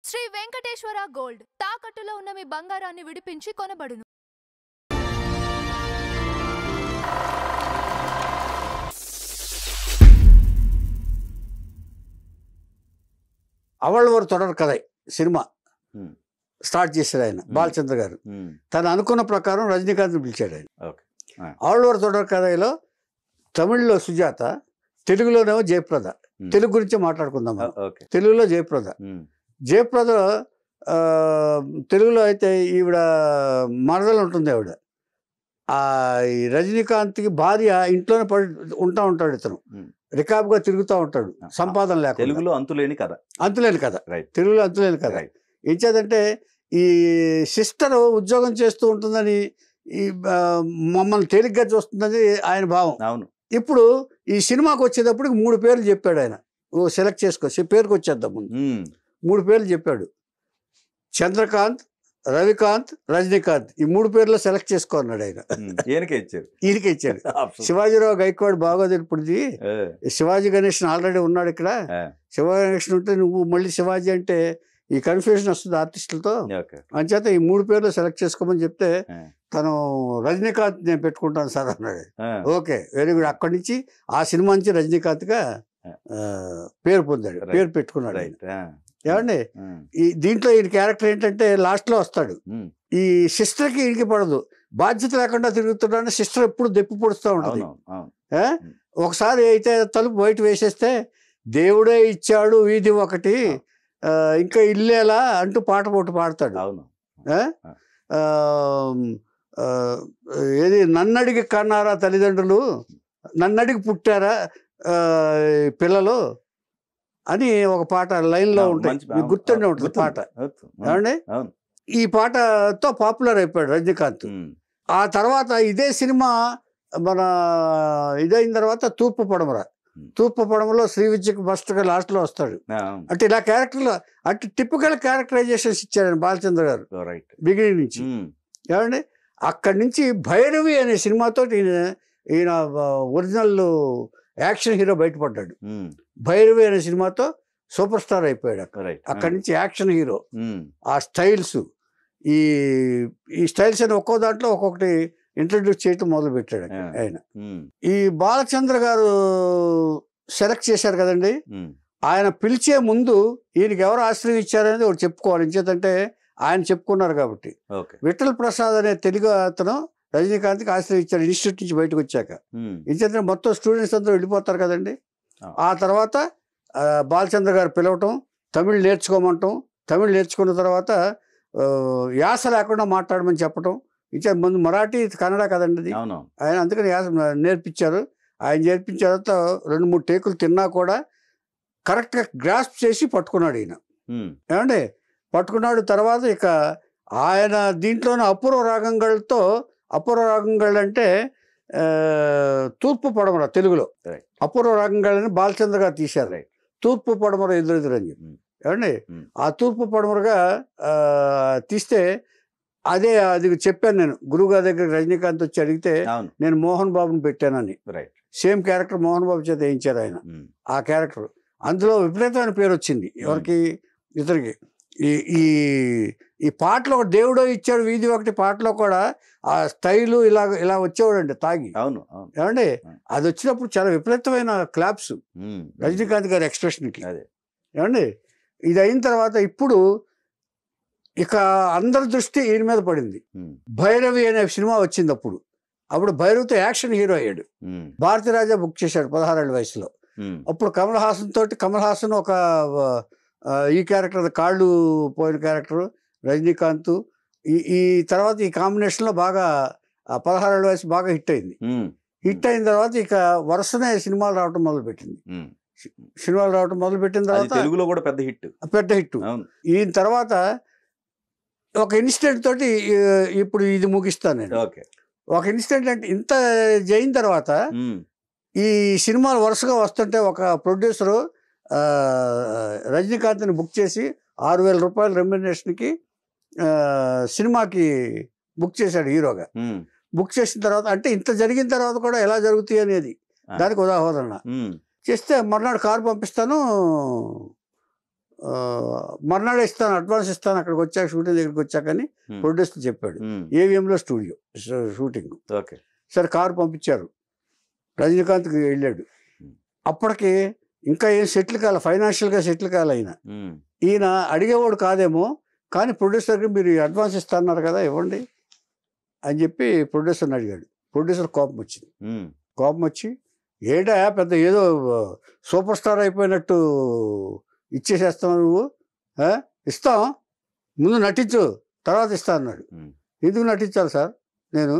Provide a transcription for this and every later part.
Shri Venkateswara gold తాకట్టులో ఉన్న మీ బంగారాన్ని విడిపించి కొనబడును. అవళ్ళవారు తొడర్ కథ సినిమా స్టార్ట్ చేశాడు ఆయన బాలచంద్ర గారు. తను అనుకున్న ప్రకారం రజనీకాంత్ పిలిచాడు ఆయన. అవళ్ళవారు తొడర్ కథలో తమిళ్లో సుజాత, తెలుగులోనేమో జయప్రద. తెలుగు గురించి మాట్లాడుకుందాం. తెలుగులో జయప్రద. జయప్రద తెలుగులో అయితే ఈవిడ మరదలు ఉంటుంది. ఆవిడ ఈ రజనీకాంత్కి భార్య ఇంట్లోనే ఉంటాడు. ఇతను రికాబ్గా తిరుగుతూ ఉంటాడు, సంపాదన లేక. తెలుగులో అంతులేని కథ. తెలుగులో అంతులేని కథ. ఏం చేద్దంటే ఈ సిస్టర్ ఉద్యోగం చేస్తూ ఉంటుందని, ఈ మమ్మల్ని తేలిగ్గా చూస్తుందని ఆయన భావం. అవును. ఇప్పుడు ఈ సినిమాకి వచ్చేటప్పటికి 3 పేర్లు చెప్పాడు ఆయన. సెలెక్ట్ చేసుకో, పేరుకి వచ్చేద్దాం ముందు. 3 పేర్లు చెప్పాడు. చంద్రకాంత్, రవికాంత్, రజనీకాంత్. ఈ 3 పేర్లు సెలెక్ట్ చేసుకో అన్నాడు ఆయన. ఈయనకే ఇచ్చాడు. శివాజీరావు గైక్వాడ్ బాగోదు. ఇప్పుడు శివాజీ గణేషన్ ఆల్రెడీ ఉన్నాడు ఇక్కడ. శివాజీ గణేషన్ ఉంటే నువ్వు మళ్ళీ శివాజీ అంటే ఈ కన్ఫ్యూజన్ వస్తుంది ఆర్టిస్టులతో. అంచేత ఈ 3 పేర్లు సెలెక్ట్ చేసుకోమని చెప్తే తను రజనీకాంత్ నేను పెట్టుకుంటాను సార్ అన్నాడు. Okay, very good. అక్కడి నుంచి ఆ సినిమా నుంచి రజనీకాంత్గా పేరు పొందాడు, పేరు పెట్టుకున్నాడు ఆయన. ఏమండి, ఈ దీంట్లో ఈయన క్యారెక్టర్ ఏంటంటే లాస్ట్లో వస్తాడు. ఈ సిస్టర్కి ఈయనకి పడదు, బాధ్యత లేకుండా తిరుగుతున్నాడని సిస్టర్ ఎప్పుడు దెప్పి పొడుస్తూ ఉంటుంది. ఒకసారి అయితే తలుపు బయట వేసేస్తే దేవుడే ఇచ్చాడు వీధి ఒకటి, ఇంకా ఇల్లేలా అంటూ పాట పాడతాడు. ఏది నన్నడిగి కన్నారా తల్లిదండ్రులు, నన్నడిగి పుట్టారా పిల్లలు అని ఒక పాట లైన్లో ఉంటుంది. మీకు గుర్తుండే ఉంటుంది పాట. ఏమండి, ఈ పాటతో పాపులర్ అయిపోయాడు రజనీకాంత్. ఆ తర్వాత ఇదే సినిమా మన ఇదైన తర్వాత తూర్పు పడమరలో శ్రీ విద్యకు ఫస్ట్గా లాస్ట్లో వస్తాడు. అంటే ఇలా క్యారెక్టర్లో అంటే టిపికల్ క్యారెక్టరైజేషన్స్ ఇచ్చాడు బాలచంద్ర గారు బిగినింగ్ నుంచి. ఏమండి, అక్కడి నుంచి భైరవి అనే సినిమాతో ఈయన ఒరిజినల్ యాక్షన్ హీరో బయటపడ్డాడు. భైరవి అనే సినిమాతో సూపర్ స్టార్ అయిపోయాడు. అక్కడి నుంచి యాక్షన్ హీరో. ఆ స్టైల్స్, ఈ స్టైల్స్ అని ఒక్కో దాంట్లో ఒక్కొక్కటి ఇంట్రడ్యూస్ చేయటం మొదలు పెట్టాడు ఆయన. ఈ బాలచంద్ర గారు సెలెక్ట్ చేశారు కదండి. ఆయన పిలిచే ముందు ఈయనకి ఎవరు ఆశ్రయం ఇచ్చారనేది ఒకటి చెప్పుకోవాలి. ఇంచేతంటే ఆయన చెప్పుకున్నారు కాబట్టి. విఠల్ ప్రసాద్ అనే తెలుగు అతను రజనీకాంత్కి ఆశ్రయం ఇచ్చాడు ఇన్స్టిట్యూట్ నుంచి బయటకు వచ్చాక. ఇంచేతంటే మొత్తం స్టూడెంట్స్ అందరూ వెళ్ళిపోతారు కదండి. ఆ తర్వాత బాలచంద్ర గారు పిలవటం, తమిళ్ నేర్చుకోమంటాం. తమిళ్ నేర్చుకున్న తర్వాత యాస లేకుండా మాట్లాడమని చెప్పటం. ఇంకా ముందు మరాఠీ కన్నడ కదండి అది. ఆయన అందుకని యాస నేర్పించారు. ఆయన నేర్పించిన తర్వాత 2-3 టేకులు తిన్నా కూడా కరెక్ట్గా గ్రాస్ప్ చేసి పట్టుకున్నాడు ఈయన. ఏమండి, పట్టుకున్నాడు. తర్వాత ఇక ఆయన దీంట్లోనే అపూర్వ రాగంగళ్ళు అంటే తూర్పు పడమర తెలుగులో అపూర్వ రాగంగళ్ళని బాలచంద్ర గారు తీశారు. తూర్పు పడమర ఎదురెదురు అని చెప్పి. ఏమండి, ఆ తూర్పు పడమరగా తీస్తే అది చెప్పాను నేను. గురువుగారి దగ్గర రజనీకాంత్ వచ్చి అడిగితే నేను మోహన్ బాబుని పెట్టానని. సేమ్ క్యారెక్టర్ మోహన్ బాబు చేత వేయించారు ఆయన. ఆ క్యారెక్టర్ అందులో విపరీతమైన పేరు వచ్చింది ఎవరికి, ఇతరికి. ఈ పాటలో ఒక దేవుడో ఇచ్చాడు వీధి ఒకటి పాటలో కూడా ఆ స్టైలు ఇలా వచ్చేవాడండి తాగి. ఏమండి, అది వచ్చినప్పుడు చాలా విపరీతమైన క్లాప్స్ రజనీకాంత్ గారి ఎక్స్ప్రెషన్కి. ఏమండి, ఇది అయిన తర్వాత ఇప్పుడు ఇక అందరి దృష్టి ఈయన మీద పడింది. భైరవి అనే సినిమా వచ్చింది. అప్పుడు భైరవితో యాక్షన్ హీరో అయ్యాడు. భారతీరాజా బుక్ చేశాడు 16 ఏళ్ల వయసులో. అప్పుడు కమల్ హాసన్ ఒక ఈ క్యారెక్టర్ కాళ్ళు పోయిన క్యారెక్టర్, రజనీకాంత్. ఈ తర్వాత ఈ కాంబినేషన్లో బాగా 16 ఏళ్ల వయసు బాగా హిట్ అయింది. హిట్ అయిన తర్వాత ఇక వరుసనే సినిమాలు రావటం మొదలుపెట్టింది. తర్వాత తెలుగులో కూడా పెద్ద హిట్. ఈయన తర్వాత ఒక ఇన్సిడెంట్ తోటి ఇప్పుడు ఇది ముగిస్తాను నేను. ఒక ఇన్సిడెంట్ అంటే ఇంత అయిన తర్వాత ఈ సినిమాలు వరుసగా వస్తుంటే ఒక ప్రొడ్యూసరు రజనీకాంత్ని బుక్ చేసి 6,000 రూపాయల రెమ్యునరేషన్కి సినిమాకి బుక్ చేశాడు హీరోగా. బుక్ చేసిన తర్వాత అంటే ఇంత జరిగిన తర్వాత కూడా ఎలా జరుగుతాయి అనేది దానికి ఉదాహరణ చేస్తే మర్నాడు కారు పంపిస్తాను మర్నాడు ఇస్తాను, అడ్వాన్స్ ఇస్తాను, అక్కడికి వచ్చాక షూటింగ్ దగ్గరికి వచ్చాకని ప్రొడ్యూసర్ చెప్పాడు. ఏవిఎంలో స్టూడియో షూటింగ్. సరే కారు పంపించారు, రజనీకాంత్కి వెళ్ళాడు. అప్పటికి ఇంకా ఏం సెటిల్ కాలే, ఫైనాన్షియల్గా సెటిల్ కాలే ఆయన. ఈయన అడిగేవాడు కాదేమో, కానీ ప్రొడ్యూసర్కి మీరు అడ్వాన్స్ ఇస్తాన్నారు కదా ఇవ్వండి అని చెప్పి ప్రొడ్యూసర్ని అడిగాడు. ప్రొడ్యూసర్ కోపం వచ్చింది. కోపం వచ్చి ఏడా పెద్ద ఏదో సూపర్ స్టార్ అయిపోయినట్టు ఇచ్చేసేస్తావు నువ్వు, ఇస్తాం ముందు నటించు తర్వాత ఇస్తా అన్నాడు. ఎందుకు నటించాలి సార్ నేను?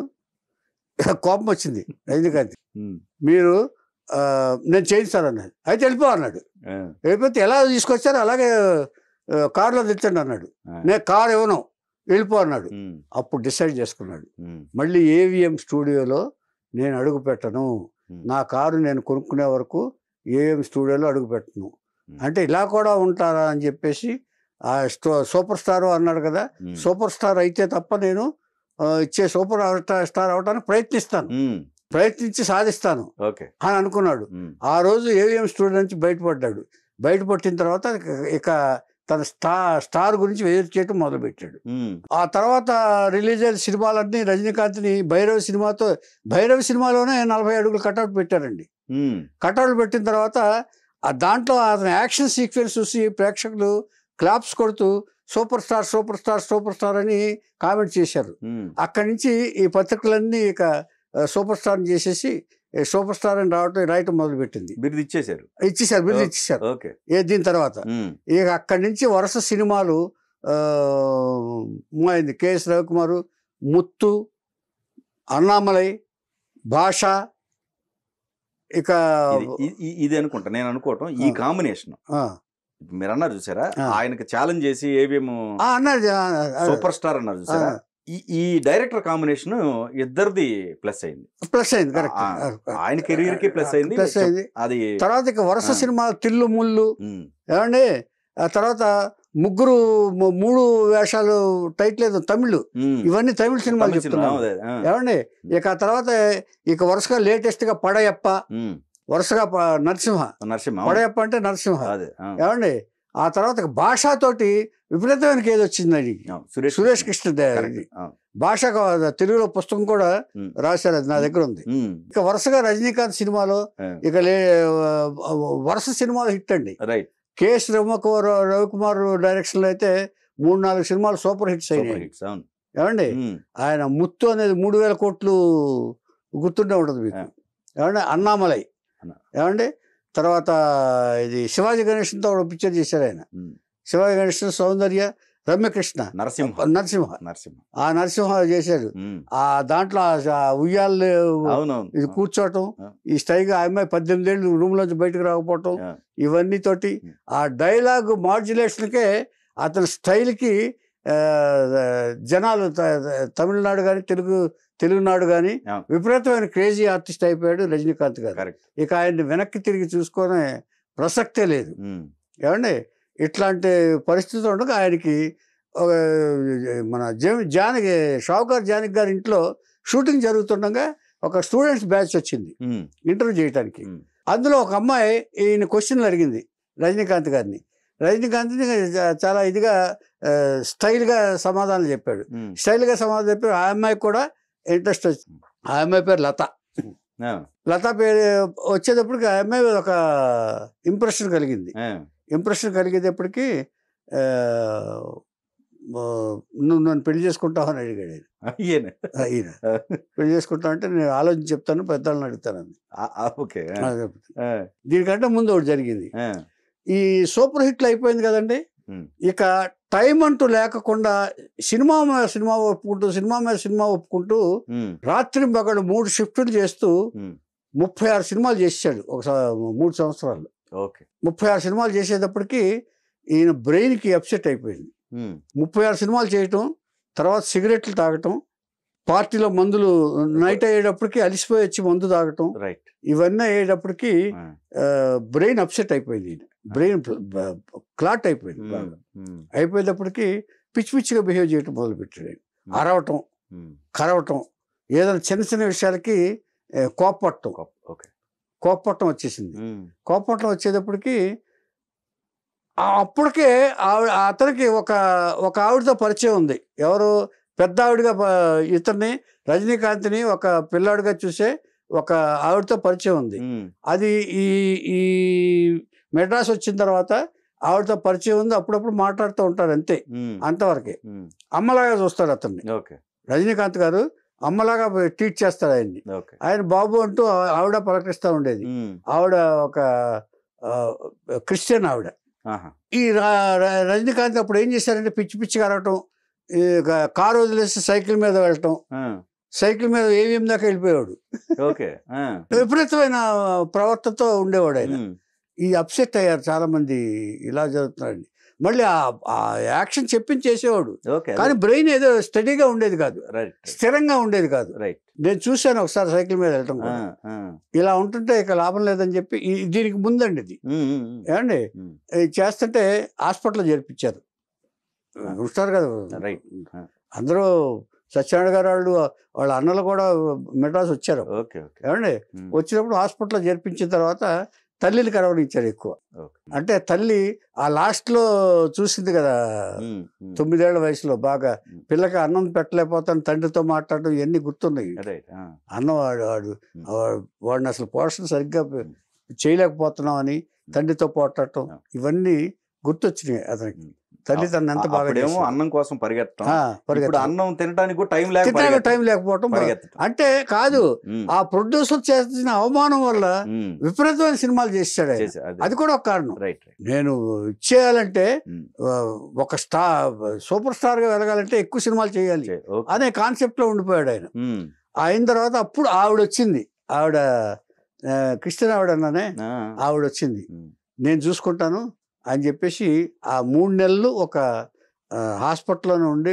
కోపం వచ్చింది రజనీకాంత్. మీరు నేను చేయిస్తాను అన్నాడు. అయితే వెళ్ళిపో అన్నాడు. వెళ్ళిపోతే ఎలా తీసుకొచ్చారో అలాగే కారులో తెచ్చండి అన్నాడు. నేను కారు ఇవ్వను, వెళ్ళిపో అన్నాడు. అప్పుడు డిసైడ్ చేసుకున్నాడు, మళ్ళీ ఏవిఎం స్టూడియోలో నేను అడుగు పెట్టను, నా కారు నేను కొనుక్కునే వరకు ఏవిఎం స్టూడియోలో అడుగు పెట్టను. అంటే ఇలా కూడా ఉంటారా అని చెప్పేసి ఆ సూపర్ స్టార్ అన్నాడు కదా, సూపర్ స్టార్ అయితే తప్ప నేను ఇచ్చే సూపర్ స్టార్ అవడానికి ప్రయత్నించి సాధిస్తాను అని అనుకున్నాడు. ఆ రోజు ఏవిఎం స్టూడియో నుంచి బయటపడ్డాడు. బయటపట్టిన తర్వాత ఇక తన స్టార్ గురించి ఎదురు చేయటం మొదలుపెట్టాడు. ఆ తర్వాత రిలీజ్ అయిన సినిమాలన్నీ రజనీకాంత్ని భైరవి సినిమాలోనే 40 అడుగులు కటౌట్ పెట్టారండి. కటౌట్ పెట్టిన తర్వాత దాంట్లో అతని యాక్షన్ సీక్వెన్స్ చూసి ప్రేక్షకులు క్లాప్స్ కొడుతూ సూపర్ స్టార్ అని కామెంట్ చేశారు. అక్కడి నుంచి ఈ పత్రికలన్నీ ఇక సూపర్ స్టార్ చేసేసి సూపర్ స్టార్ అని రాయటం మొదలుపెట్టింది. బిరుదు ఇచ్చేశారు. దీని తర్వాత ఇక అక్కడి నుంచి వరుస సినిమాలు అయింది. కెఎస్ రవికుమార్, ముత్తు, అన్నామలై, భాష. ఇక ఇది అనుకుంటా, నేను అనుకోవటం ఈ కాంబినేషన్ మీరు అన్నారు చూసారా, ఆయనకి ఛాలెంజ్ చేసి ఏవిఎం సూపర్ స్టార్ అన్నారు చూసారా, ఈ డైరెక్టర్ కాంబినేషన్ ఇద్దరిది ప్లస్ అయింది. ఆయన కెరీర్ కి ప్లస్ అయింది. అది తర్వాత ఇక వరుస సినిమాలు తిల్లు ముళ్ళు ఏమండి, ఆ తర్వాత ముగ్గురు 3 వేషాలు టైటిల్ లేదు తమిళ్, ఇవన్నీ తమిళ సినిమాలు చెప్తున్నాం ఏమండి. ఇక ఆ తర్వాత ఇక వరుసగా లేటెస్ట్ గా పడయప్ప, వరుసగా నరసింహ. పడయప్ప అంటే నరసింహ ఏమండి. ఆ తర్వాత భాషతోటి విపరీతమైన కేసు వచ్చింది. సురేష్ కృష్ణ భాష తెలుగులో పుస్తకం కూడా రాశారు, అది నా దగ్గర ఉంది. ఇక వరుసగా రజనీకాంత్ సినిమాలో ఇక వరుస సినిమాలు హిట్ అండి. కెఎస్ రవికుమార్ డైరెక్షన్ లో అయితే 3-4 సినిమాలు సూపర్ హిట్స్ అయినాయి ఏమండి. ఆయన ముత్తు అనేది 3000 కోట్లు గుర్తుండే ఉంటుంది మీకు ఏమండి. అన్నామలై ఏమండి. తర్వాత ఇది శివాజీ గణేషన్తో ఒక పిక్చర్ చేశారు ఆయన. శివాజీ గణేషన్, సౌందర్య, రమ్యకృష్ణ, నరసింహ. ఆ నరసింహ చేశాడు. ఆ దాంట్లో ఉయ్యాలు ఇది కూర్చోవటం, ఈ స్టైల్గా ఆ అమ్మాయి 18 ఏళ్ళు రూమ్ లోంచి బయటకు రాకపోవటం, ఇవన్నీ తోటి ఆ డైలాగ్ మాడ్యులేషన్కే అతని స్టైల్కి జనాలు తమిళనాడు కానీ తెలుగునాడు కానీ విపరీతమైన క్రేజీ ఆర్టిస్ట్ అయిపోయాడు రజనీకాంత్ గారు. ఇక ఆయన్ని వెనక్కి తిరిగి చూసుకునే ప్రసక్తే లేదు ఏమండి. ఇట్లాంటి పరిస్థితి ఉండగా ఆయనకి మన షావుకార్ జానకి గారి ఇంట్లో షూటింగ్ జరుగుతుండగా ఒక స్టూడెంట్స్ బ్యాచ్ వచ్చింది ఇంటర్వ్యూ చేయడానికి. అందులో ఒక అమ్మాయి ఈయన క్వశ్చన్లు అడిగింది రజనీకాంత్ గారిని. రజనీకాంత్ని చాలా ఇదిగా స్టైల్గా సమాధానం చెప్పాడు. ఆ అమ్మాయికి కూడా ఇంట్రెస్ట్ వచ్చింది. ఆ అమ్మాయి పేరు లత. లత పేరు వచ్చేటప్పటికి ఆ అమ్మాయి ఒక ఇంప్రెషన్ కలిగేటప్పటికి నువ్వు నన్ను పెళ్లి చేసుకుంటావు అని అడిగాడు ఈయన. పెళ్లి చేసుకుంటావు అంటే నేను ఆలోచించి చెప్తాను, పెద్దవాళ్ళని అడుగుతానని. దీనికంటే ముందు ఒకటి జరిగింది. ఈ సూపర్ హిట్లు అయిపోయింది కదండి. ఇక టైం అంటూ లేకుండా సినిమా సినిమా ఒప్పుకుంటూ రాత్రి పగలు 3 షిఫ్టులు చేస్తూ 36 సినిమాలు చేసాడు ఒక 3 సంవత్సరాలు. 36 సినిమాలు చేసేటప్పటికి ఈయన బ్రెయిన్కి అప్సెట్ అయిపోయింది. 36 సినిమాలు చేయటం, తర్వాత సిగరెట్లు తాగటం, పార్టీలో మందులు నైట్ అయ్యేటప్పటికి అలిసిపోయి వచ్చి మందు తాగటం, ఇవన్నీ అయ్యేటప్పటికి బ్రెయిన్ అప్సెట్ అయిపోయింది. బ్రెయిన్ క్లాట్ అయిపోయింది. అయిపోయేటప్పటికి పిచ్చి పిచ్చిగా బిహేవ్ చేయటం మొదలుపెట్టాడు. అరవటం, కరవటం, ఏదైనా చిన్న విషయాలకి కోప్పట్టం వచ్చేసింది. కోప్పట్టం వచ్చేటప్పటికి అప్పటికే అతనికి ఒక ఆవిడతో పరిచయం ఉంది. ఎవరు? పెద్ద ఆవిడగా ఇతన్ని రజనీకాంత్ని ఒక పిల్లాడిగా చూసే ఒక ఆవిడతో పరిచయం ఉంది. అది ఈ ఈ మెడ్రాస్ వచ్చిన తర్వాత ఆవిడతో పరిచయం ఉంది. అప్పుడప్పుడు మాట్లాడుతూ ఉంటారు అంతే, అంతవరకే. అమ్మలాగా చూస్తాడు అతన్ని రజనీకాంత్ గారు, అమ్మలాగా ట్రీట్ చేస్తాడు ఆయన్ని. ఆయన బాబు అంటూ ఆవిడ పలకరిస్తూ ఉండేది. ఆవిడ ఒక క్రిస్టియన్ ఆవిడ. ఈ రజనీకాంత్ అప్పుడు ఏం చేశారంటే పిచ్చి పిచ్చిగా అరవటం, కారు వదిలేసి సైకిల్ మీద వెళ్ళటం, సైకిల్ మీద ఏవిఎం దాకా వెళ్ళిపోయాడు. విపరీతమైన ప్రవర్తనతో ఉండేవాడు ఆయన. ఈ అప్సెట్ అయ్యారు చాలా మంది, ఇలా జరుగుతున్నాడు. మళ్ళీ ఆ యాక్షన్ చెప్పించి చేసేవాడు, కానీ బ్రెయిన్ ఏదో స్టడీగా ఉండేది కాదు, స్థిరంగా ఉండేది కాదు. నేను చూశాను ఒకసారి సైకిల్ మీద వెళ్ళటం. ఇలా ఉంటుంటే ఇక లాభం లేదని చెప్పి దీనికి ముందండి ఇది ఏమండి చేస్తుంటే హాస్పిటల్లో చేర్పించారు. చూస్తారు కదా అందరూ, సత్యనారాయణ గారు వాళ్ళ అన్నలు కూడా మెడ్రాస్ వచ్చారు. ఏమండి వచ్చినప్పుడు హాస్పిటల్లో చేర్పించిన తర్వాత తల్లిని కరవనిచ్చారు ఎక్కువ. అంటే తల్లి ఆ లాస్ట్లో చూసింది కదా, 9 ఏళ్ల వయసులో బాగా పిల్లకి అన్నం పెట్టలేకపోతాను తండ్రితో మాట్లాడడం ఇవన్నీ గుర్తున్నాయి. అన్నం వాడిని అసలు పోషణ సరిగ్గా చేయలేకపోతున్నాం అని తండ్రితో పోట్లాడటం ఇవన్నీ గుర్తొచ్చినాయి అతనికి. తల్లి తను ఎంత బాగా అన్నం కోసం పరిగెత్తడం, అన్నం తినడానికి టైం లేకపోవటం. అంటే కాదు, ఆ ప్రొడ్యూసర్ చేసిన అవమానం వల్ల విపరీతమైన సినిమాలు చేశాడు. అది కూడా ఒక కారణం. నేను ఇచ్చేయాలంటే ఒక సూపర్ స్టార్ గా వెలగాలంటే ఎక్కువ సినిమాలు చేయాలి అనే కాన్సెప్ట్ లో ఉండిపోయాడు ఆయన. అయిన తర్వాత అప్పుడు ఆవిడ వచ్చింది, ఆవిడ క్రిస్టియన్ ఆవిడ అన్నానే, ఆవిడ వచ్చింది, నేను చూసుకుంటాను అని చెప్పేసి ఆ 3 నెలలు ఒక హాస్పిటల్లోనే ఉండి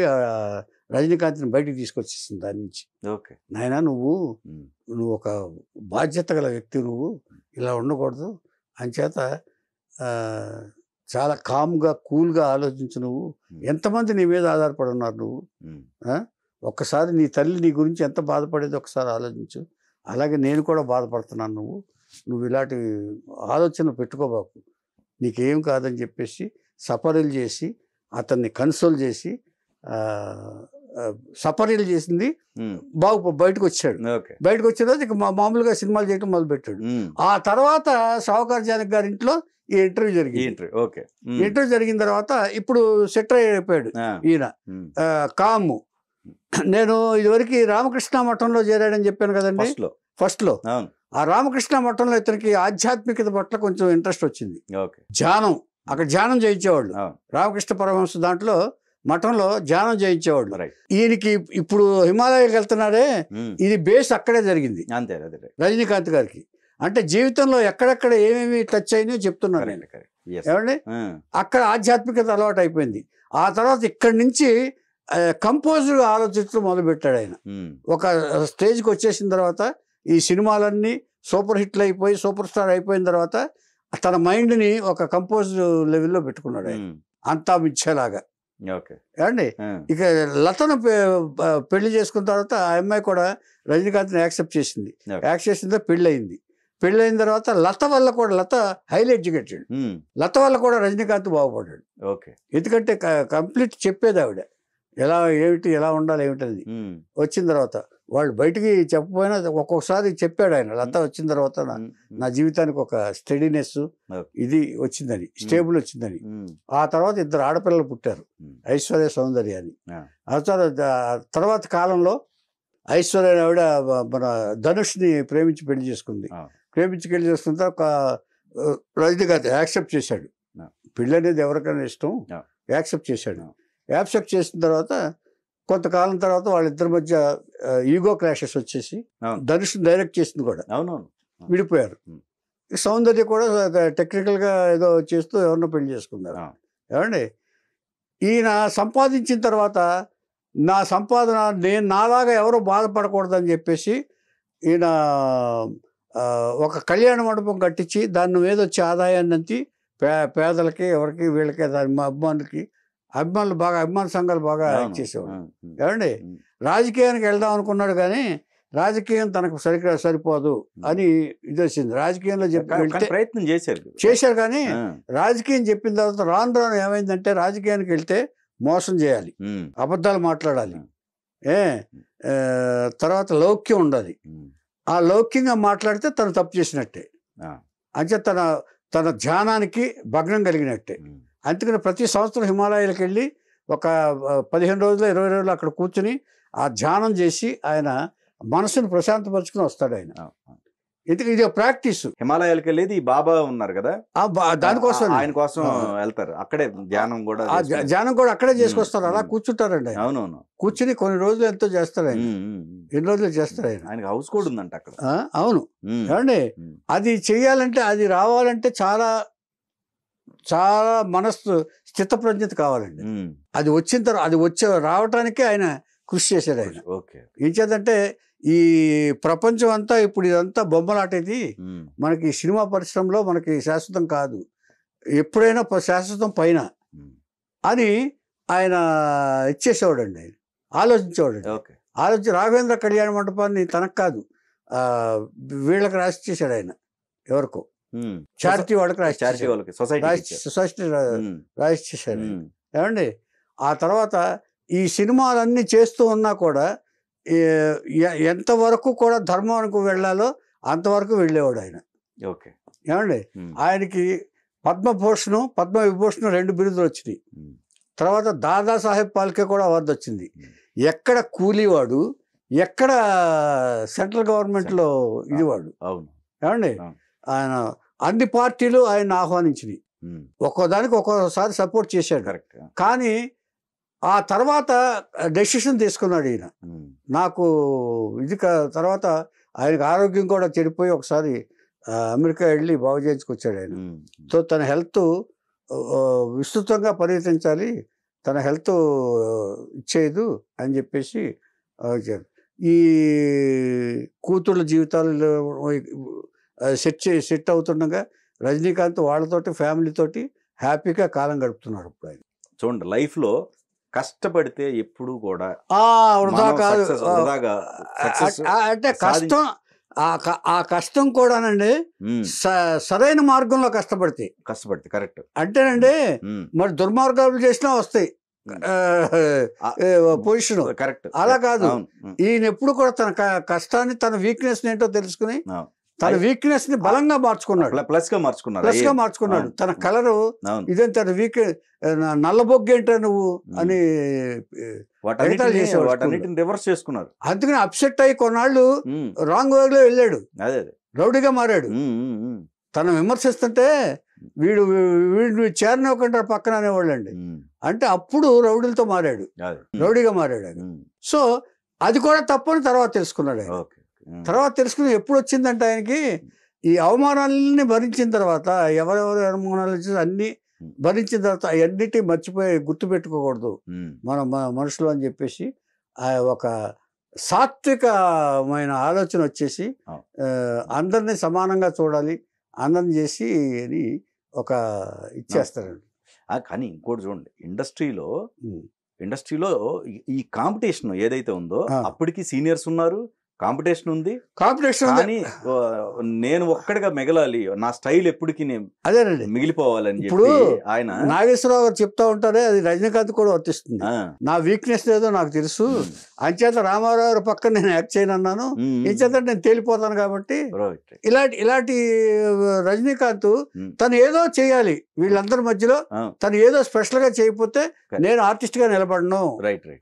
రజనీకాంత్ని బయటికి తీసుకొచ్చేసింది దాని నుంచి. నాయనా నువ్వు ఒక బాధ్యత గల వ్యక్తి, నువ్వు ఇలా ఉండకూడదు అంచేత చాలా కామ్గా కూల్గా ఆలోచించు, నువ్వు ఎంతమంది నీ మీద ఆధారపడి ఉన్నారు, నువ్వు ఒక్కసారి నీ తల్లి నీ గురించి ఎంత బాధపడేది ఒకసారి ఆలోచించు, అలాగే నేను కూడా బాధపడుతున్నాను, నువ్వు ఇలాంటి ఆలోచన పెట్టుకోబాకు, నీకేం కాదని చెప్పేసి సపరీలు చేసి అతన్ని కన్సోల్ చేసి సపరీలు చేసింది బయటకు వచ్చాడు. బయటకు వచ్చిన తర్వాత ఇక మామూలుగా సినిమాలు చేయడం మొదలుపెట్టాడు. ఆ తర్వాత సావుకార్ జానకి గారి ఇంట్లో ఈ ఇంటర్వ్యూ జరిగింది. ఇంటర్వ్యూ జరిగిన తర్వాత ఇప్పుడు సెటిల్ అయిపోయాడు ఈయన కాము. నేను ఇదివరకు రామకృష్ణ మఠంలో చేరాడని చెప్పాను కదండి ఫస్ట్ లో. ఆ రామకృష్ణ మఠంలో ఇతనికి ఆధ్యాత్మికత పట్ల కొంచెం ఇంట్రెస్ట్ వచ్చింది. ధ్యానం, అక్కడ ధ్యానం చేయించేవాళ్ళు రామకృష్ణ పరమహంస దాంట్లో మఠంలో ధ్యానం చేయించేవాళ్ళు. ఈయనకి ఇప్పుడు హిమాలయాలకు వెళ్తున్నాడే, ఇది బేస్ అక్కడే జరిగింది రజనీకాంత్ గారికి. అంటే జీవితంలో ఎక్కడెక్కడ ఏమేమి టచ్ అయినాయో చెప్తున్నాను నేను. ఏమండి అక్కడ ఆధ్యాత్మికత అలవాటు అయిపోయింది. ఆ తర్వాత ఇక్కడి నుంచి కంపోజర్ ఆలోచించడం మొదలుపెట్టాడు ఆయన. ఒక స్టేజ్కి వచ్చేసిన తర్వాత ఈ సినిమాలన్నీ సూపర్ హిట్లు అయిపోయి సూపర్ స్టార్ అయిపోయిన తర్వాత తన మైండ్ని ఒక కంపోజ్ లెవెల్లో పెట్టుకున్నాడు ఆయన, అంతా మిథ్యలాగా. ఏమండి ఇక లతను పెళ్లి చేసుకున్న తర్వాత ఆ అమ్మాయి కూడా రజనీకాంత్ని యాక్సెప్ట్ చేసింది. యాక్సెప్ట్ చేసిన పెళ్ళి అయింది. పెళ్ళైన తర్వాత లత వల్ల కూడా, లత హైలీ ఎడ్యుకేటెడ్, లత వల్ల కూడా రజనీకాంత్ బాగుపడ్డాడు. ఎందుకంటే కంప్లీట్ చెప్పేది ఆవిడ, ఎలా ఏమిటి ఎలా ఉండాలి ఏమిటది. వచ్చిన తర్వాత వాళ్ళు బయటికి చెప్పపోయినా ఒక్కొక్కసారి చెప్పాడు ఆయన. లత వచ్చిన తర్వాత నా జీవితానికి ఒక స్టడీనెస్ ఇది వచ్చిందని, స్టేబుల్ వచ్చిందని. ఆ తర్వాత 2 ఆడపిల్లలు పుట్టారు, ఐశ్వర్య సౌందర్య అని. ఆ తర్వాత కాలంలో ఐశ్వర్య ఆవిడ మన ధనుష్ని ప్రేమించి పెళ్లి చేసుకుంది. ప్రేమించి పెళ్లి చేసుకున్న తర్వాత రజనీకాంత్ యాక్సెప్ట్ చేశాడు. పెళ్ళి అనేది ఎవరికైనా ఇష్టం, యాక్సెప్ట్ చేశాడు. యాక్సెప్ట్ చేసిన తర్వాత కొంతకాలం తర్వాత వాళ్ళిద్దరి మధ్య ఈగో క్లాషెస్ వచ్చేసి ధనుష్ డైరెక్ట్ చేసింది కూడా విడిపోయారు. సౌందర్య కూడా టెక్నికల్గా ఏదో చేస్తూ ఎవరినో పెళ్లి చేసుకున్నారు. ఏమండి ఈయన సంపాదించిన తర్వాత నా సంపాదన నేను నాలాగా ఎవరో బాధపడకూడదని చెప్పేసి ఈయన ఒక కళ్యాణ మండపం కట్టించి దాని మీద వచ్చే ఆదాయాన్ని అంతి పేదలకి ఎవరికి వీళ్ళకి దాని అభిమానులు బాగా, అభిమాన సంఘాలు బాగా చేసేవాడు. ఏమండి రాజకీయానికి వెళ్దాం అనుకున్నాడు కానీ రాజకీయం తనకు సరిపోదు అని ఇది వచ్చింది. రాజకీయంలో ప్రయత్నం చేశారు కానీ రాజకీయం చెప్పిన తర్వాత రాను రాను ఏమైందంటే రాజకీయానికి వెళ్తే మోసం చేయాలి, అబద్ధాలు మాట్లాడాలి, తర్వాత లౌక్యం ఉండాలి. ఆ లౌక్యంగా మాట్లాడితే తను తప్పు చేసినట్టే, అంటే తన ధ్యానానికి భగ్నం కలిగినట్టే. అందుకని ప్రతి సంవత్సరం హిమాలయాలకు వెళ్ళి ఒక 15 రోజులు 20 రోజులు అక్కడ కూర్చుని ఆ ధ్యానం చేసి ఆయన మనసును ప్రశాంతపరుచుకుని వస్తాడు ఆయన. ఇది ప్రాక్టీస్. హిమాలయాలకు వెళ్ళేది బాబా ఉన్నారు కదా, దానికోసం ఆయన కోసం వెళ్తారు. అక్కడే ధ్యానం కూడా అక్కడే చేసుకొస్తారు. అలా కూర్చుంటారండి. అవునవును, కూర్చుని కొన్ని రోజులు ఎంతో చేస్తారు ఆయన. ఎన్ని రోజులు చేస్తారు ఆయన. ఆయనకి హౌస్ కూడా ఉందంట అక్కడ. అవును ఏమండి, అది చెయ్యాలంటే అది రావాలంటే చాలా చాలా మనస్సు స్థితప్రజ్ఞత కావాలండి. అది వచ్చిన తర్వాత అది రావటానికే ఆయన కృషి చేశాడు ఆయన. ఏం చేద్దంటే ఈ ప్రపంచం అంతా ఇప్పుడు ఇదంతా బొమ్మలాటేది. మనకి సినిమా పరిశ్రమలో మనకి శాశ్వతం కాదు, ఎప్పుడైనా శాశ్వతం పైన అని ఆయన ఇచ్చేసేవాడండి. ఆయన ఆలోచించేవాడండి. ఆలోచించి రాఘవేంద్ర కళ్యాణ మండపాన్ని తనకు కాదు వీళ్ళకి రాసి చేశాడు ఆయన. ఎవరికో చారిటీ వాళ్ళకి సొసైటీ రాసి చేశాడు. ఏమండి, ఆ తర్వాత ఈ సినిమాలన్నీ చేస్తూ ఉన్నా కూడా ఎంతవరకు కూడా ధర్మానికి వెళ్ళాలో అంతవరకు వెళ్ళేవాడు ఆయన. ఏమండి, ఆయనకి పద్మభూషణం పద్మవిభూషణం 2 బిరుదులు వచ్చినాయి. తర్వాత దాదాసాహెబ్ పాల్కే కూడా అవార్డు వచ్చింది. ఎక్కడ కూలీవాడు, ఎక్కడ సెంట్రల్ గవర్నమెంట్లో ఇదివాడు. ఏమండి, ఆయన అన్ని పార్టీలు ఆయన ఆహ్వానించినాయి. ఒక్కోదానికి ఒక్కోసారి సపోర్ట్ చేశాడు. కానీ ఆ తర్వాత డెసిషన్ తీసుకున్నాడు ఈయన. నాకు ఇది తర్వాత ఆయనకు ఆరోగ్యం కూడా చెడిపోయి ఒకసారి అమెరికా వెళ్ళి బాగు చేయించుకొచ్చాడు ఆయన. సో తన హెల్త్ విస్తృతంగా పర్యటించాలి, తన హెల్త్ ఇచ్చేయదు అని చెప్పేసి ఈ కూతుళ్ళ జీవితాలు సెట్ అవుతుండగా రజనీకాంత్ వాళ్ళతోటి ఫ్యామిలీతోటి హ్యాపీగా కాలం గడుపుతున్నాడు ఇప్పుడు ఆయన. చూడండి, లైఫ్లో కష్టపడితే ఎప్పుడు కూడా వృధా కాదు. అంటే కష్టం, ఆ కష్టం కూడానండి సరైన మార్గంలో కష్టపడితే కరెక్ట్ అంటేనండి. మరి దుర్మార్గాలు చేసినా వస్తాయి పొజిషన్. కరెక్ట్. అలా కాదు, ఈయన ఎప్పుడు కూడా తన కష్టాన్ని తన వీక్నెస్ ఏంటో తెలుసుకుని తన వీక్నెస్ ని బలంగా మార్చుకున్నాడు, ప్లస్ గా మార్చుకున్నాడు. తన కలరు ఇదే తన నల్లబొగ్గు ఏంటో నువ్వు అని రివర్స్ చేసుకున్నారు. అందుకని అప్సెట్ అయ్యి కొన్నాళ్ళు రాంగ్ వేలో వెళ్ళాడు, రౌడీగా మారాడు. తను విమర్శిస్తుంటే వీడు చేరనివ్వకుండా పక్కన అనేవాళ్ళు అండి. అంటే అప్పుడు రౌడీలతో మారాడు, రౌడీగా మారాడు. సో అది కూడా తప్పని తర్వాత తెలుసుకున్నాడు ఆయన. తర్వాత తెలుసుకుని ఎప్పుడు వచ్చిందంటే ఆయనకి ఈ అవమానాలని భరించిన తర్వాత, ఎవరెవరు అవమానాలు వచ్చి అన్ని భరించిన తర్వాత అవన్నిటి మర్చిపోయి గుర్తుపెట్టుకోకూడదు మన మనుషులు అని చెప్పేసి ఒక సాత్వికమైన ఆలోచన వచ్చేసి అందరినీ సమానంగా చూడాలి, అందరిని చేసి అని ఒక ఇచ్చేస్తారండి. కానీ ఇంకోటి చూడండి, ఇండస్ట్రీలో ఈ కాంపిటీషన్ ఏదైతే ఉందో అప్పటికి సీనియర్స్ ఉన్నారు, కాంపిటీషన్ ఉంది. కానీ నేను ఒక్కడిగా మిగలాలి, నా స్టైల్ ఎప్పటికీ అదేనండి మిగిలిపోవాలని ఇప్పుడు ఆయన నాగేశ్వరరావు గారు చెప్తా ఉంటారే, అది రజనీకాంత్ కూడా వర్తిస్తుంది. నా వీక్నెస్ ఏదో నాకు తెలుసు, అంచేత రామారావు గారు పక్కన నేను యాక్ట్ చేయనన్నాను, ఇంచేత నేను తేలిపోతాను. కాబట్టి ఇలాంటి రజనీకాంత్ తను ఏదో చేయాలి వీళ్ళందరి మధ్యలో, తను ఏదో స్పెషల్ గా చేయకపోతే నేను ఆర్టిస్ట్ గా నిలబడను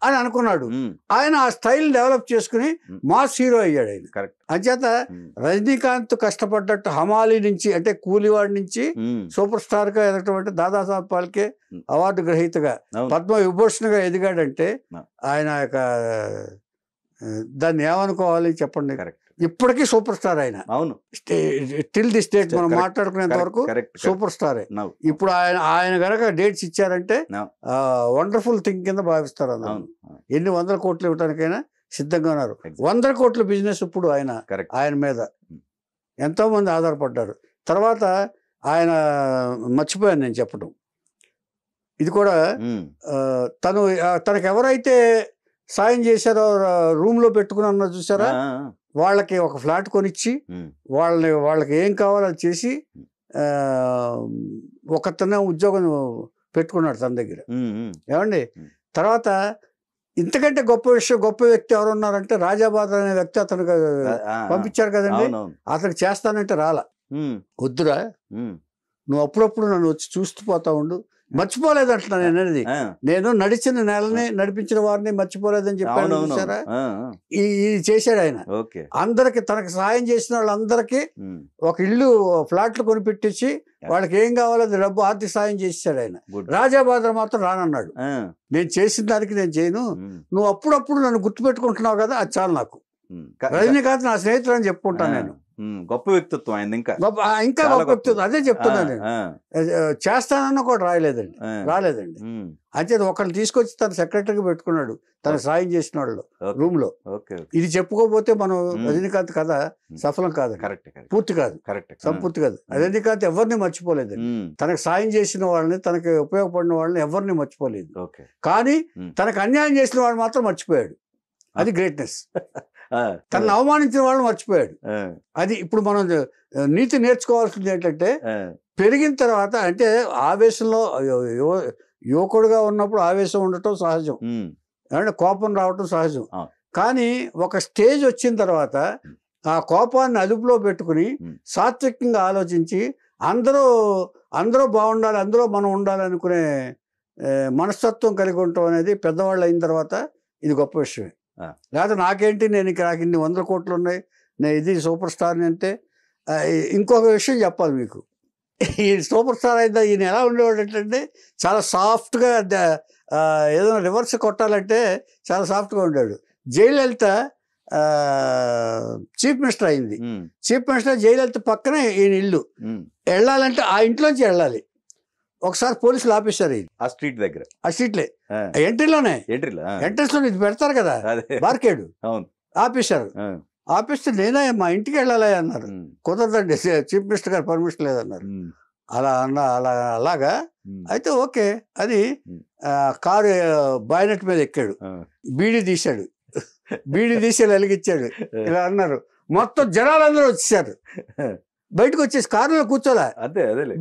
అని అనుకున్నాడు. ఆయన ఆ స్టైల్ డెవలప్ చేసుకుని మాస్ హీరో అయ్యాడు ఆయన. అంచేత రజనీకాంత్ కష్టపడ్డట్టు హమాలి నుంచి, అంటే కూలివాడి నుంచి సూపర్ స్టార్ గా ఎదగటం, దాదాసాహెబ్ పాల్కే అవార్డు గ్రహీతగా పద్మ విభూషణగా ఎదిగాడంటే ఆయన యొక్క దాన్ని ఏమనుకోవాలి చెప్పండి. ఇప్పటికీ సూపర్ స్టార్ ఆయన. అవును, టిల్ ది స్టేట్ మనం మాట్లాడుకునేంత వరకు సూపర్ స్టారే. ఇప్పుడు ఆయన గనక డేట్స్ ఇచ్చారంటే వండర్ఫుల్ థింగ్ కింద భావిస్తారు అందరూ. ఎన్ని 100 కోట్లు ఇవ్వడానికైనా సిద్ధంగా ఉన్నారు. 100 కోట్ల బిజినెస్ ఇప్పుడు ఆయన మీద ఎంతో మంది ఆధారపడ్డారు. తర్వాత ఆయన మర్చిపోయాను నేను చెప్పడం, ఇది కూడా తనకు ఎవరైతే సాయం చేశారో రూమ్ లో పెట్టుకున్నా చూసారా, వాళ్ళకి ఒక ఫ్లాట్ కొనిచ్చి వాళ్ళకి ఏం కావాలో అది చేసి ఒకతనే ఉద్యోగం పెట్టుకున్నాడు తన దగ్గర. ఏమండి తర్వాత ఇంతకంటే గొప్ప విషయం, గొప్ప వ్యక్తి ఎవరు ఉన్నారంటే రాజాబాద్ అనే వ్యక్తి అతనికి పంపించారు కదండి. అతనికి చేస్తానంటే రాలా. వద్దురా, నువ్వు అప్పుడప్పుడు నన్ను వచ్చి చూస్తూ పోతా ఉండు, మర్చిపోలేదంటున్నా నేను అనేది. నేను నడిచిన నేలని నడిపించిన వారిని మర్చిపోలేదని చెప్పాను చూసారా. ఇది చేశాడు ఆయన. అందరికి తనకు సహాయం చేసిన వాళ్ళందరికీ ఒక ఇల్లు ఫ్లాట్లు కొనిపెట్టించి వాళ్ళకి ఏం కావాలో అది డబ్బు ఆర్థిక సాయం చేశాడు ఆయన. రాజాబాద్ర మాత్రం రానన్నాడు. నేను చేసిన దానికి నేను చేయను, నువ్వు అప్పుడప్పుడు నన్ను గుర్తుపెట్టుకుంటున్నావు కదా, అది చాలు నాకు. రజనీకాంత్ నా స్నేహితుడు అని చెప్పుకుంటాను నేను. గొప్ప వ్యక్తిత్వం ఆయన, ఇంకా గొప్ప వ్యక్తిత్వం. అదే చెప్తున్నాను నేను. చేస్తానన్న కూడా రాలేదండి. అయితే ఒకళ్ళు తీసుకొచ్చి తన సెక్రటరీకి పెట్టుకున్నాడు, తన సాయం చేసిన వాళ్ళు రూమ్ లో. ఇది చెప్పుకోకపోతే మనం రజనీకాంత్ కథ సఫలం కాదు, పూర్తి కాదు, సంపూర్తి కాదు. రజనీకాంత్ ఎవరిని మర్చిపోలేదండి. తనకు సాయం చేసిన వాళ్ళని, తనకి ఉపయోగపడిన వాళ్ళని ఎవరిని మర్చిపోలేదు. కానీ తనకు అన్యాయం చేసిన వాడు మాత్రం మర్చిపోయాడు. అది గ్రేట్నెస్. తనను అవమానించిన వాళ్ళు మర్చిపోయాడు. అది ఇప్పుడు మనం నీతి నేర్చుకోవాల్సింది ఏంటంటే, పెరిగిన తర్వాత అంటే ఆవేశంలో యువకుడుగా ఉన్నప్పుడు ఆవేశం ఉండటం సహజం, అంటే కోపం రావటం సహజం. కానీ ఒక స్టేజ్ వచ్చిన తర్వాత ఆ కోపాన్ని అదుపులో పెట్టుకుని సాత్వికంగా ఆలోచించి అందరూ బాగుండాలి, అందులో మనం ఉండాలి అనుకునే మనస్తత్వం కలిగి ఉండటం అనేది పెద్దవాళ్ళు అయిన తర్వాత ఇది గొప్ప విషయమే. లేకపోతే నాకేంటి, నాకు ఇన్ని 100 కోట్లు ఉన్నాయి, నేను ఇది సూపర్ స్టార్ని అంటే. ఇంకొక విషయం చెప్పాలి మీకు, ఈ సూపర్ స్టార్ అయితే ఈయన ఎలా ఉండేవాడు అంటే చాలా సాఫ్ట్గా, ఏదైనా రివర్స్ కొట్టాలంటే చాలా సాఫ్ట్గా ఉండేవాడు. జయలలిత చీఫ్ మినిస్టర్ అయింది. చీఫ్ మినిస్టర్ జయలలిత పక్కనే ఈయన ఇల్లు. వెళ్ళాలంటే ఆ ఇంట్లోంచి వెళ్ళాలి. ఒకసారి పోలీసులు ఆపేశారు ఆ స్ట్రీట్ దగ్గర, ఆ స్ట్రీట్లే ఎంట్రన్స్ లో ఇది పెడతారు కదా బార్కేడు, ఆపేశారు. ఆపేస్తే నేనే మా ఇంటికి వెళ్ళాలి అన్నారు. కుదరదండి, చీఫ్ మినిస్టర్ గారు పర్మిషన్ లేదన్నారు. అలాగా అయితే ఓకే అది కారు బాయినెట్ మీద ఎక్కాడు, బీడీ తీశాడు, బీడీ తీసి వెలిగించాడు. ఇలా అన్నారు. మొత్తం జనాలందరూ వచ్చేసారు, బయటకు వచ్చేసి కారులో కూర్చోలే,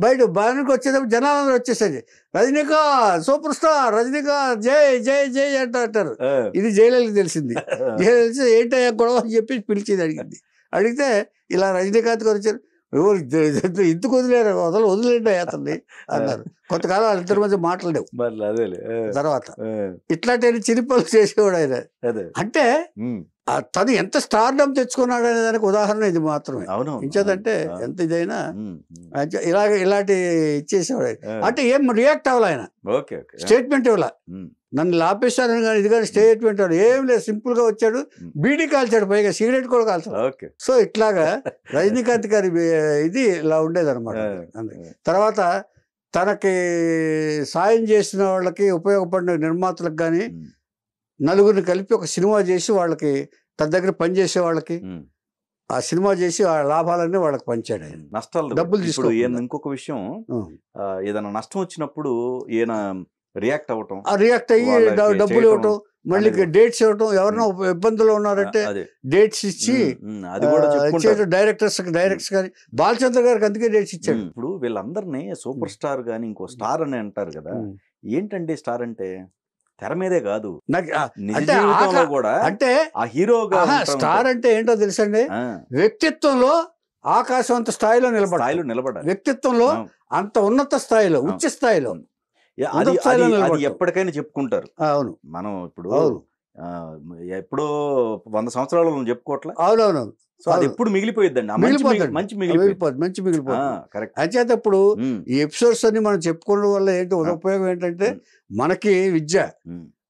బయట బాగానికి వచ్చేటప్పుడు జనాలందరూ వచ్చేసేది. రజనీకాంత్ సూపర్ స్టార్, రజనీకాంత్ జై జై జై అంటారు. ఇది జయలలిత తెలిసింది. జయలలిత ఏంటయ్యా గొడవ అని చెప్పి పిలిచింది, అడిగితే ఇలా రజనీకాంత్ గారు వచ్చారు. ఇందుకు వదిలేండి అతన్ని అన్నారు. కొంతకాలం వాళ్ళిద్దరి మధ్య మాట్లాడేవు. తర్వాత ఇట్లాంటి చిరిపలు చేసేవాడు ఆయన. అంటే తను ఎంత స్టార్డమ్ తెచ్చుకున్నాడు అనే దానికి ఉదాహరణ ఇది మాత్రమే. ఇంచేదంటే ఎంత ఇదైనా ఇలాంటి ఇచ్చేసేవాడు. అంటే ఏం రియాక్ట్ అవ్వాలి ఆయన, స్టేట్మెంట్ ఇవ్వాల. నన్ను లాపేశారని కానీ ఇది కానీ స్టేట్మెంట్ ఏం లేదు, సింపుల్ గా వచ్చాడు, బీడీ కాల్చాడు, పైగా సిగరెట్ కూడా కాల్చాడు. సో ఇట్లాగా రజనీకాంత్ గారి ఇది ఇలా ఉండేది అనమాట. తర్వాత తనకి సాయం చేసిన వాళ్ళకి, ఉపయోగపడిన నిర్మాతలకు కానీ నలుగురిని కలిపి ఒక సినిమా చేసి వాళ్ళకి, తన దగ్గర పనిచేసే వాళ్ళకి ఆ సినిమా చేసి ఆ లాభాలన్నీ వాళ్ళకి పంచాడు. ఆయన నష్టాలు డబ్బులు తీసుకో. ఇంకొక విషయం, ఏదైనా నష్టం వచ్చినప్పుడు ఈయన రియాక్ట్ అయ్యి డబ్బులు ఇవ్వటం, మళ్ళీ డేట్స్ ఇవ్వటం, ఎవరినో ఇబ్బందులు ఉన్నారంటే డేట్స్ ఇచ్చి డైరెక్టర్స్ కానీ బాలచంద్ర గారికి అందుకే డేట్స్ ఇచ్చాడు. ఇప్పుడు వీళ్ళందరినీ సూపర్ స్టార్ గాని ఇంకో స్టార్ అని అంటారు కదా, ఏంటంటే స్టార్ అంటే తెర మీదే కాదు, అంటే ఆ హీరోగా స్టార్ అంటే ఏంటో తెలుసండి, వ్యక్తిత్వంలో ఆకాశం అంత స్థాయిలో నిలబడాలి, వ్యక్తిత్వంలో అంత ఉన్నత స్థాయిలో, ఉచ్చ స్థాయిలో. అది ఎప్పటికైనా చెప్పుకుంటారు. అవును, మనం ఇప్పుడు ఎప్పుడో 100 సంవత్సరాలు చెప్పుకోవట్లే. అవునవును. సో అది ఎప్పుడు మిగిలిపోయిద్దండి, మంచి మిగిలిపోతుంది. అంచేత ఇప్పుడు ఈ ఎపిసోడ్స్ అన్ని మనం చెప్పుకోవడం వల్ల ఏంటి ఉపయోగం ఏంటంటే, మనకి విద్య,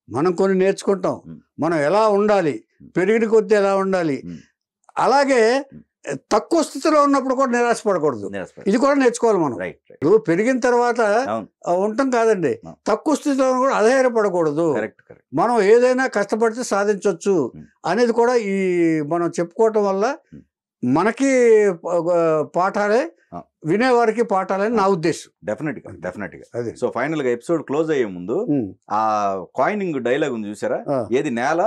మనం కొన్ని నేర్చుకుంటాం, మనం ఎలా ఉండాలి, పెరిగిన కొద్దీ ఎలా ఉండాలి, అలాగే తక్కువ స్థితిలో ఉన్నప్పుడు కూడా నిరాశపడకూడదు, ఇది కూడా నేర్చుకోవాలి మనం. ఇప్పుడు పెరిగిన తర్వాత ఉండటం కాదండి, తక్కువ స్థితిలో కూడా అధైర్యపడకూడదు, మనం ఏదైనా కష్టపడితే సాధించవచ్చు అనేది కూడా ఈ మనం చెప్పుకోవటం వల్ల మనకి పాఠాలే, వినేవారికి పాఠాలే నా ఉద్దేశం. డెఫినెట్ గా. సో ఫైనల్ గా ఎపిసోడ్ క్లోజ్ అయ్యే ముందు ఆ కాయినింగ్ డైలాగ్ ఉంది చూసారా, ఏది నేల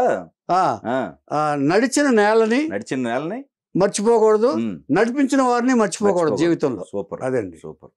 నడిచిన నేలని మర్చిపోకూడదు, నడిపించిన వారిని మర్చిపోకూడదు జీవితంలో. సూపర్, అదండి. సూపర్.